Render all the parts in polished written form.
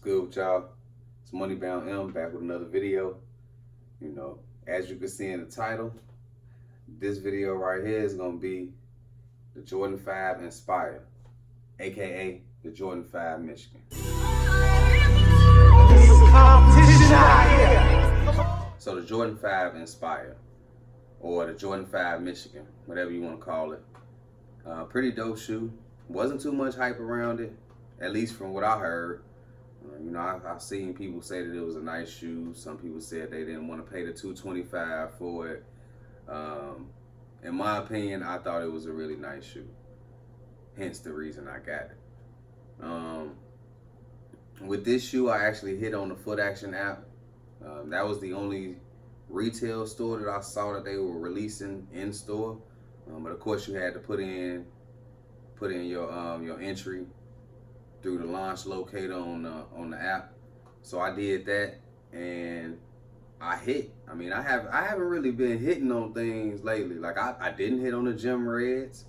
Good with y'all? It's Moneybound M back with another video. You know, as you can see in the title, this video right here is gonna be the Jordan 5 Inspire, aka the Jordan 5 Michigan. So the Jordan 5 Inspire, or the Jordan 5 Michigan, whatever you want to call it. Pretty dope shoe. Wasn't too much hype around it, at least from what I heard. I've seen people say that it was a nice shoe. Some people said they didn't want to pay the $225 for it. In my opinion, I thought it was a really nice shoe. Hence the reason I got it. With this shoe, I actually hit on the Foot Action app. That was the only retail store that I saw that they were releasing in store. But of course, you had to put in your entry through the launch locator on the app. So I did that and I hit. I mean, I haven't really been hitting on things lately. Like I didn't hit on the Gym Reds.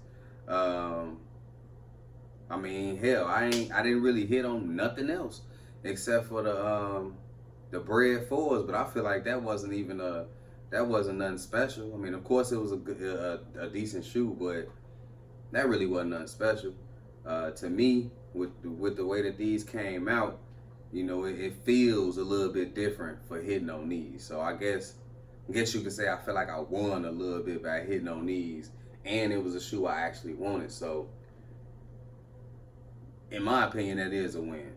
I mean, hell, I didn't really hit on nothing else except for the Bred 4s, but I feel like that wasn't nothing special. I mean, of course it was a decent shoe, but that really wasn't nothing special. To me, with the way that these came out, you know, it feels a little bit different for hitting on these. So I guess you could say I feel like I won a little bit by hitting on these, and it was a shoe I actually wanted. So in my opinion, that is a win.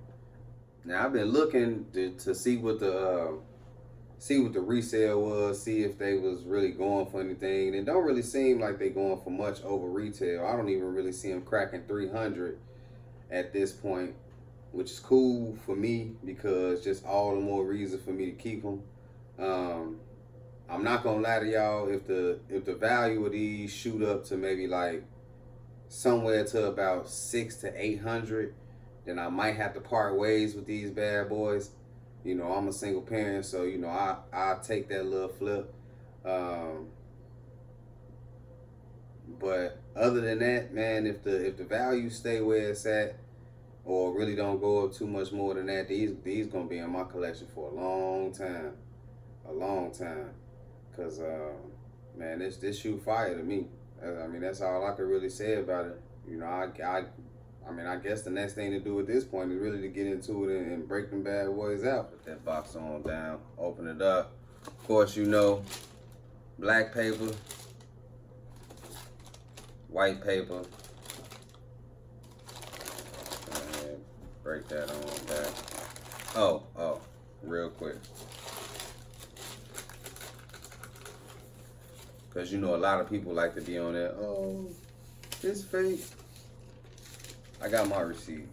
Now I've been looking to see what the resale was, see if they was really going for anything. It don't really seem like they going for much over retail. I don't even really see them cracking 300 at this point, which is cool for me because just all the more reason for me to keep them. I'm not gonna lie to y'all, if the value of these shoot up to maybe like somewhere to about 600 to 800, then I might have to part ways with these bad boys. You know, I'm a single parent, so you know I take that little flip. But other than that, man, if the value stay where it's at, or really don't go up too much more than that, these gonna be in my collection for a long time. Cause man, this shoe fire to me. I mean, that's all I could really say about it. You know, I mean, I guess the next thing to do at this point is really to get into it and break them bad boys out. Put that box on down, open it up. Of course, you know, black paper, white paper, and break that on back. Oh, real quick. Because you know, a lot of people like to be on there, oh, it's fake. I got my receipt.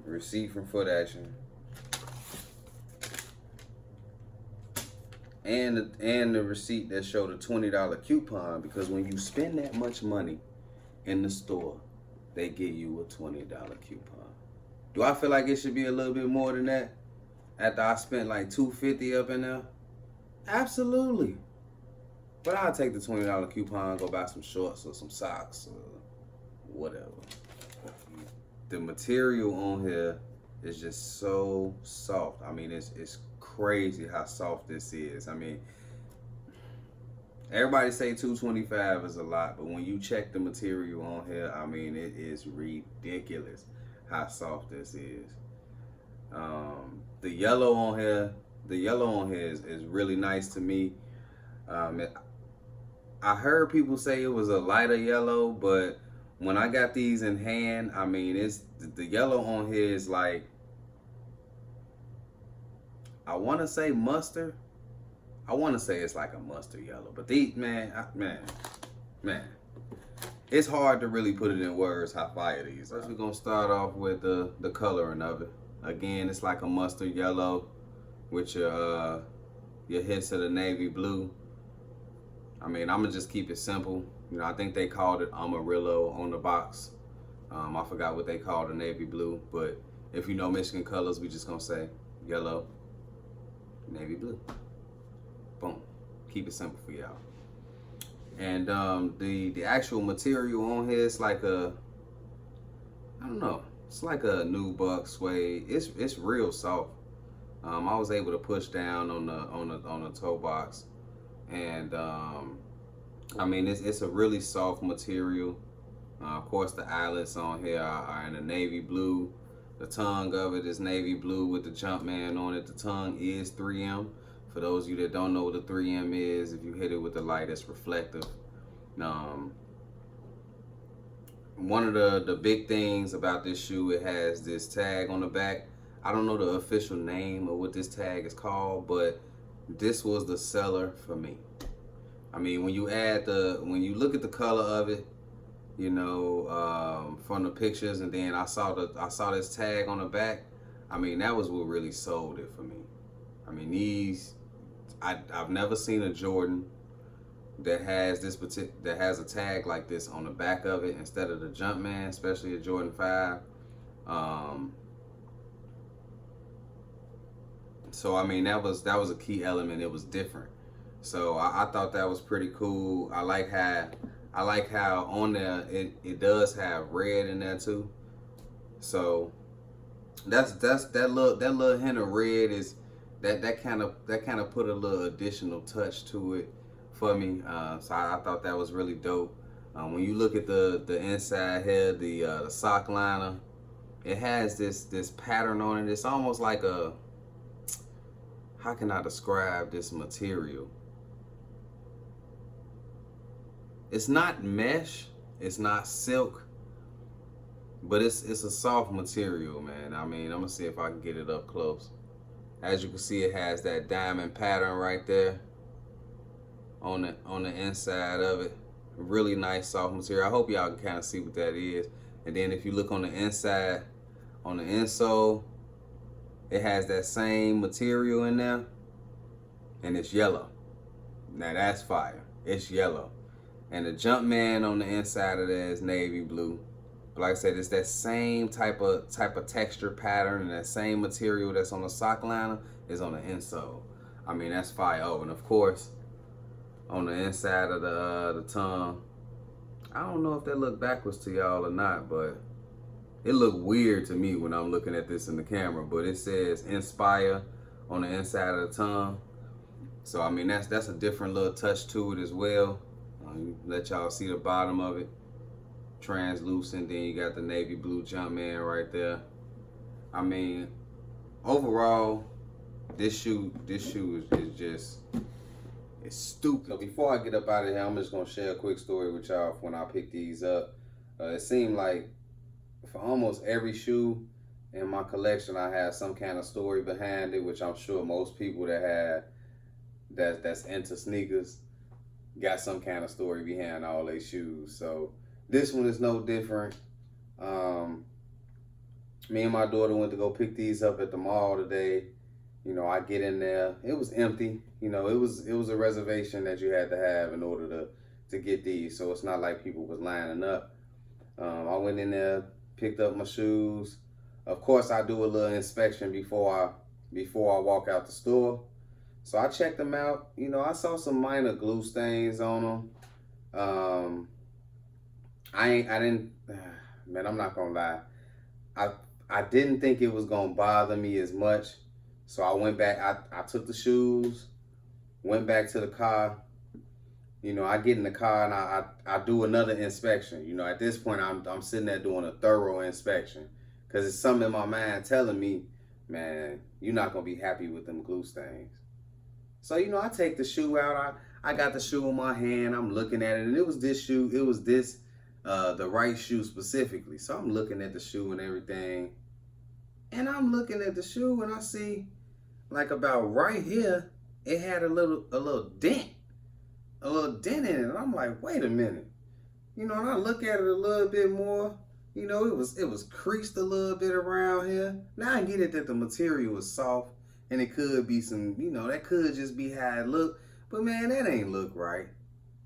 Receipt from Foot Action. And the receipt that showed a $20 coupon, because when you spend that much money in the store, they give you a $20 coupon. Do I feel like it should be a little bit more than that after I spent like $250 up in there? Absolutely. But I'll take the $20 coupon, go buy some shorts or some socks or whatever. The material on here is just so soft. I mean, it's crazy how soft this is. I mean, everybody say $225 is a lot, but when you check the material on here, I mean, it is ridiculous how soft this is. The yellow on here is really nice to me. I heard people say it was a lighter yellow, but when I got these in hand, I mean, it's the yellow on here is like, I want to say mustard. I want to say it's like a mustard yellow, but these, man, it's hard to really put it in words how fire these are. First, we're gonna start off with the coloring of it. Again, it's like a mustard yellow with your hints of the navy blue. I mean, I'm gonna just keep it simple. You know, I think they called it Amarillo on the box. I forgot what they called the navy blue, but if you know Michigan colors, we just gonna say yellow, navy blue. Boom. Keep it simple for y'all. And the actual material on here is like a, I don't know. It's like a nubuck suede. It's real soft. I was able to push down on the toe box, and I mean it's a really soft material. Of course, the eyelets on here are in a navy blue. The tongue of it is navy blue with the Jumpman on it. The tongue is 3M. For those of you that don't know what the 3M is, if you hit it with the light, it's reflective. One of the big things about this shoe, it has this tag on the back. I don't know the official name of what this tag is called, but this was the seller for me. I mean, when you look at the color of it, you know, from the pictures, and then I saw this tag on the back. I mean, that was what really sold it for me. I mean, I've never seen a Jordan that has a tag like this on the back of it instead of the Jumpman, especially a Jordan 5. So I mean, that was a key element. It was different. So I thought that was pretty cool. I like how on there it does have red in there too. So that little hint of red is that kind of put a little additional touch to it for me. So I thought that was really dope. When you look at the inside here, the sock liner, it has this pattern on it. It's almost like how can I describe this material? It's not mesh, it's not silk, but it's a soft material, man. I mean, I'm gonna see if I can get it up close. As you can see, it has that diamond pattern right there on the inside of it. Really nice soft material. I hope y'all can kind of see what that is. And then if you look on the inside, on the insole, it has that same material in there, and it's yellow. Now that's fire. It's yellow. And the Jumpman on the inside of that is navy blue. But like I said, it's that same type of texture pattern, and that same material that's on the sock liner is on the insole. I mean, that's fire. Oh, and of course, on the inside of the tongue, I don't know if that looked backwards to y'all or not, but it looked weird to me when I'm looking at this in the camera. But it says Inspire on the inside of the tongue. So I mean, that's a different little touch to it as well. Let y'all see the bottom of it, translucent. Then you got the navy blue Jumpman right there. I mean, overall, this shoe is just, it's stupid. So before I get up out of here, I'm just gonna share a quick story with y'all when I picked these up. It seemed like for almost every shoe in my collection, I have some kind of story behind it, which I'm sure most people that's into sneakers got some kind of story behind all their shoes. So this one is no different. Me and my daughter went to go pick these up at the mall today. You know, I get in there, it was empty. You know, it was a reservation that you had to have in order to get these. So it's not like people was lining up. I went in there, picked up my shoes. Of course, I do a little inspection before I walk out the store. So I checked them out. You know, I saw some minor glue stains on them. Man, I'm not gonna lie. I didn't think it was gonna bother me as much. So I went back, I took the shoes, went back to the car. You know, I get in the car and I do another inspection. You know, at this point, I'm sitting there doing a thorough inspection, because it's something in my mind telling me, man, you're not gonna be happy with them glue stains. So, you know, I take the shoe out. I got the shoe in my hand. I'm looking at it, and it was this shoe. It was the right shoe specifically. So I'm looking at the shoe and everything. And I'm looking at the shoe, and I see, like, about right here, it had a little dent. A little dent in it. And I'm like, wait a minute. You know, and I look at it a little bit more. You know, it was creased a little bit around here. Now I get it that the material was soft. And it could be some, you know, that could just be how it looked. But man, that ain't look right.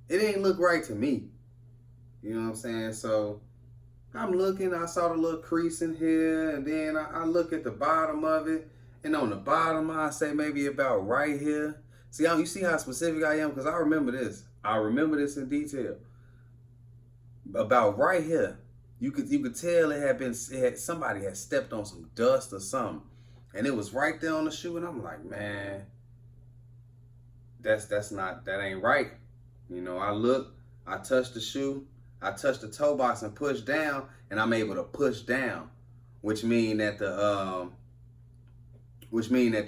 It ain't look right to me. You know what I'm saying? So I'm looking, I saw the little crease in here, and then I look at the bottom of it. And on the bottom, I say maybe about right here. See, you see how specific I am? Because I remember this. I remember this in detail. About right here. You could tell somebody had stepped on some dust or something, and it was right there on the shoe. And I'm like, man, that ain't right. You know, I touched the shoe, I touched the toe box and pushed down, and I'm able to push down, which mean that the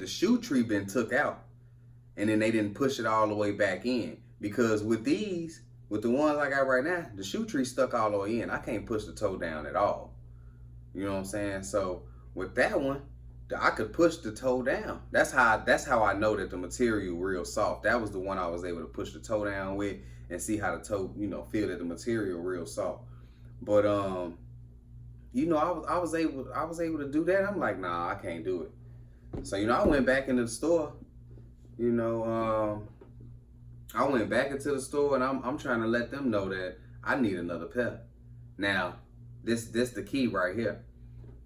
shoe tree been took out, and then they didn't push it all the way back in. Because with the ones I got right now, the shoe tree stuck all the way in. I can't push the toe down at all. You know what I'm saying? So with that one, I could push the toe down. That's how I know that the material real soft. That was the one I was able to push the toe down with and see how the toe, you know, feel that the material real soft. But you know, I was able to do that. I'm like, nah, I can't do it. So, you know, I went back into the store. You know, I went back into the store, and I'm trying to let them know that I need another pair. Now, this the key right here.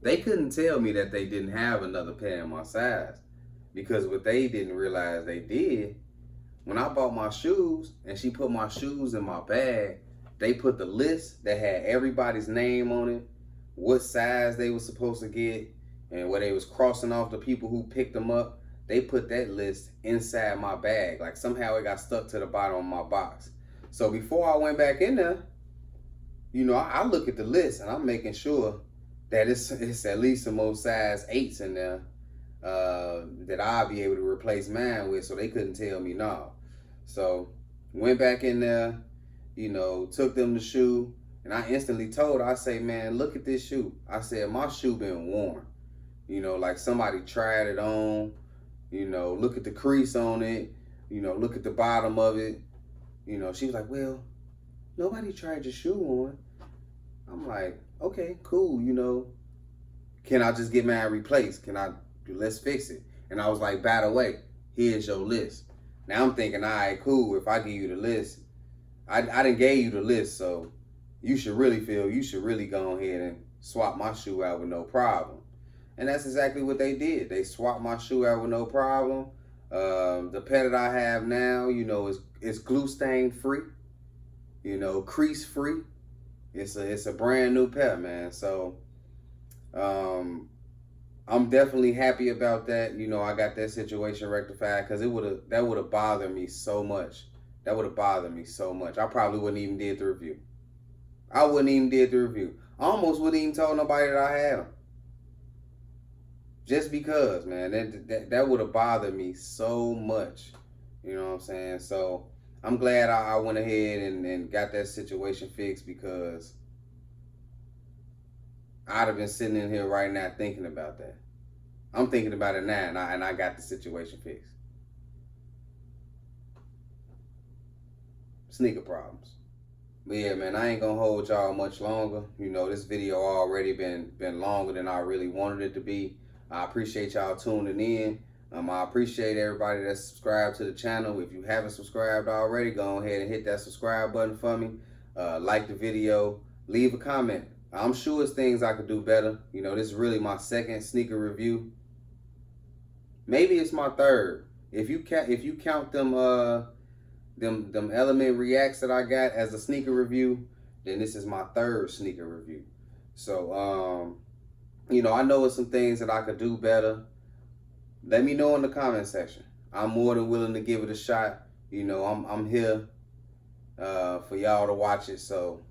They couldn't tell me that they didn't have another pair in my size, because what they didn't realize they did, when I bought my shoes and she put my shoes in my bag, they put the list that had everybody's name on it, what size they were supposed to get, and where they was crossing off the people who picked them up. They put that list inside my bag. Like somehow it got stuck to the bottom of my box. So before I went back in there, you know, I look at the list and I'm making sure that it's at least some more size 8s in there that I'll be able to replace mine with, so they couldn't tell me no. So went back in there, you know, took them the shoe, and I instantly told her, I say, man, look at this shoe. I said, my shoe been worn. You know, like somebody tried it on. You know, look at the crease on it. You know, look at the bottom of it. You know, she was like, well, nobody tried your shoe on. I'm like, okay, cool. You know, can I just get mine replaced? Let's fix it. And I was like, by the way, here's your list. Now I'm thinking, all right, cool. If I give you the list, I done gave you the list, so you should really go ahead and swap my shoe out with no problem. And that's exactly what they did. They swapped my shoe out with no problem. The pair that I have now, you know, is glue stain free, you know, crease free. It's a brand new pair, man. So I'm definitely happy about that. You know, I got that situation rectified, because that would have bothered me so much. That would have bothered me so much. I probably wouldn't even did the review. I almost wouldn't even told nobody that I had them. Just because, man, that would have bothered me so much. You know what I'm saying? So I'm glad I went ahead and got that situation fixed, because I'd have been sitting in here right now thinking about that. I'm thinking about it now, and I got the situation fixed. Sneaker problems. But yeah, man, I ain't gonna hold y'all much longer. You know, this video already been longer than I really wanted it to be. I appreciate y'all tuning in. I appreciate everybody that's subscribed to the channel. If you haven't subscribed already, go ahead and hit that subscribe button for me. Like the video, leave a comment. I'm sure it's things I could do better. You know, this is really my second sneaker review. Maybe it's my third. If you count them Element Reacts that I got as a sneaker review, then this is my third sneaker review. So you know, I know it's some things that I could do better. Let me know in the comment section. I'm more than willing to give it a shot. You know, I'm here for y'all to watch it. So,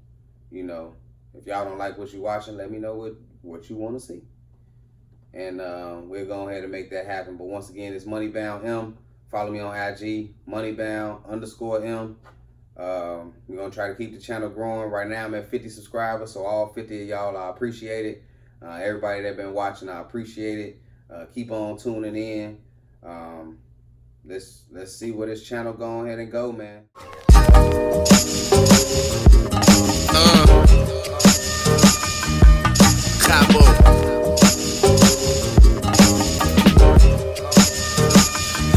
you know, if y'all don't like what you're watching, let me know what you want to see. And we'll go ahead and make that happen. But once again, it's Moneybound M. Follow me on IG, Moneybound_M. We're going to try to keep the channel growing. Right now, I'm at 50 subscribers. So all 50 of y'all, I appreciate it. Everybody that been watching, I appreciate it. Keep on tuning in. Let's see where this channel go ahead and go, man.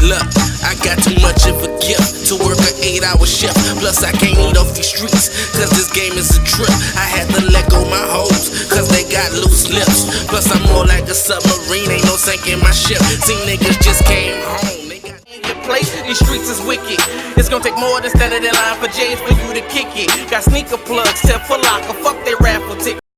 Look, I got too much of a gift to work an 8-hour shift. Plus I can't eat off these streets, cause this game is a trip. I had to let go my hoes, cause they got loose lips. Plus I'm more like a submarine, ain't no sinking my ship. See, niggas just came home, they got in your place. These streets is wicked. It's gonna take more than standing in line for J's for you to kick it. Got sneaker plugs, set for locker, fuck they raffle ticket.